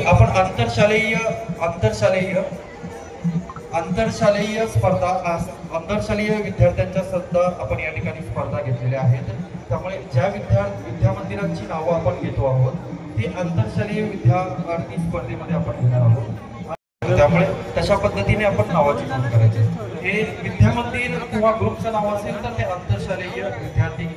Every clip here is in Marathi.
आपण आंतरशालेय स्पर्धा आंतरशालेय विद्यार्थ्यांच्या सुद्धा आपण या ठिकाणी स्पर्धा घेतलेल्या आहेत। त्यामुळे ज्या विद्या मंदिरांची नावं आपण घेतो आहोत ती आंतरशालेय विद्यार्थी स्पर्धेमध्ये आपण घेणार आहोत। त्यामुळे तशा पद्धतीने आपण नावाची नोंद करायची। हे विद्या मंदिर किंवा ग्रुपचं नाव असेल तर ते आंतरशालेय विद्यार्थी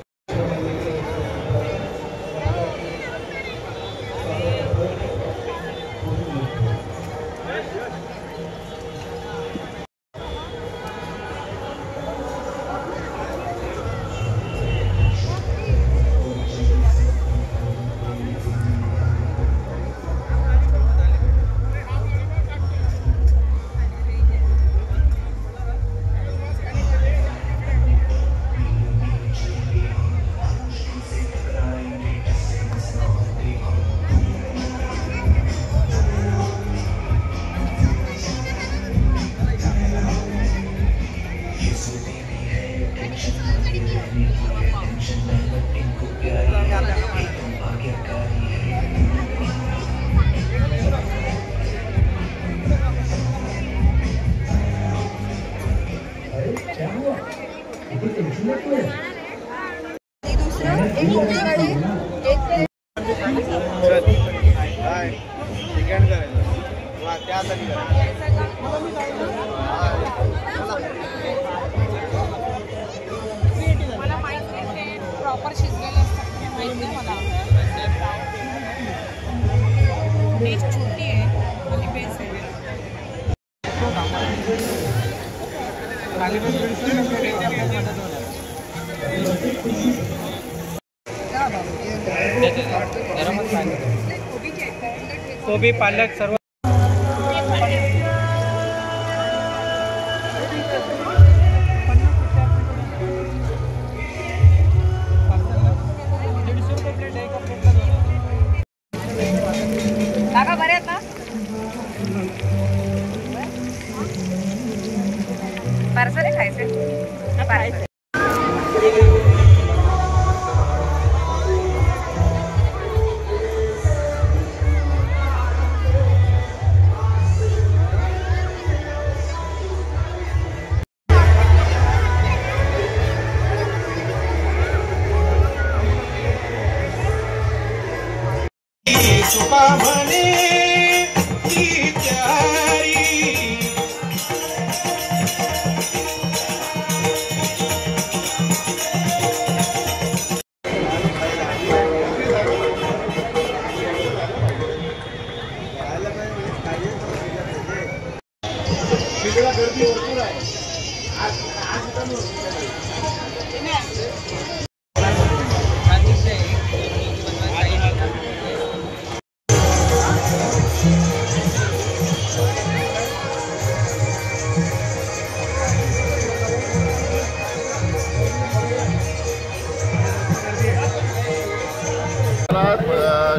प्रॉपर शिजलेले असतात माहित नाही मला। टेस्ट छोटी आहे आणि बेस आहे। कोबी पालक सर्व काका बरे आहेत ना? पार्सल आहे खायचं? पार्सल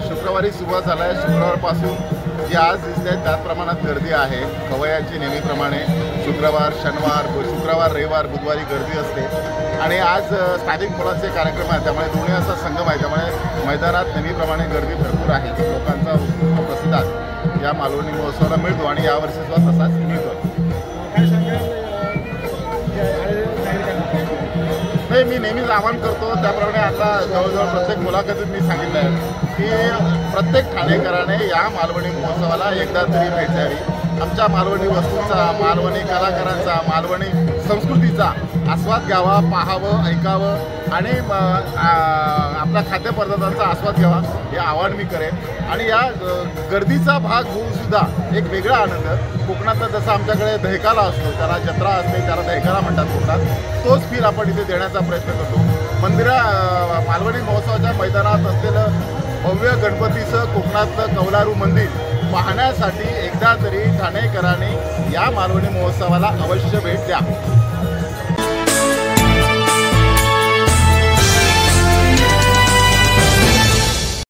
शुक्रवारी सुरुवात झाला आहे। शुक्रवारपासून जी आज दिसते त्याच प्रमाणात गर्दी आहे। खवय्यांची नेहमीप्रमाणे शुक्रवार रविवार बुधवारी गर्दी असते आणि आज स्थानिक मुलांचे कार्यक्रम आहेत त्यामुळे दोन्ही असा संगम आहे त्यामुळे मैदानात नेहमीप्रमाणे गर्दी भरपूर आहे। लोकांचा उत्स्फूर्त प्रतिसाद या मालवणी महोत्सवाला मिळतो आणि यावर्षी सुद्धा तसाच मिळतो। नाही, मी नेहमीच आवाहन करतो त्याप्रमाणे आता जवळजवळ प्रत्येक मुलाखतीत मी सांगितलं आहे की प्रत्येक ठाणेकराने या मालवणी महोत्सवाला एकदा तरी भेट द्यावी। आमच्या मालवणी वस्तूंचा, मालवणी कलाकारांचा, मालवणी संस्कृतीचा आस्वाद घ्यावा, पाहावं, ऐकावं आणि आपल्या खाद्यपदार्थांचा आस्वाद घ्यावा हे आवाहन मी करेन। आणि या गर्दीचा भाग होऊन सुद्धा एक वेगळा आनंद कोकणात जसं आमच्याकडे दहिकाला असतो, त्याला जत्रा असते, त्याला दहिकाला म्हणतात कोकणात, तोच फील आपण इथे देण्याचा प्रयत्न करतो। मालवणी महोत्सवाच्या मैदानात असलेलं भव्य गणपतीचं कोकणातलं कौलारू मंदिर पाहण्यासाठी एकदा तरी ठाणेकरांनी या मालवणी महोत्सवाला अवश्य भेट द्या।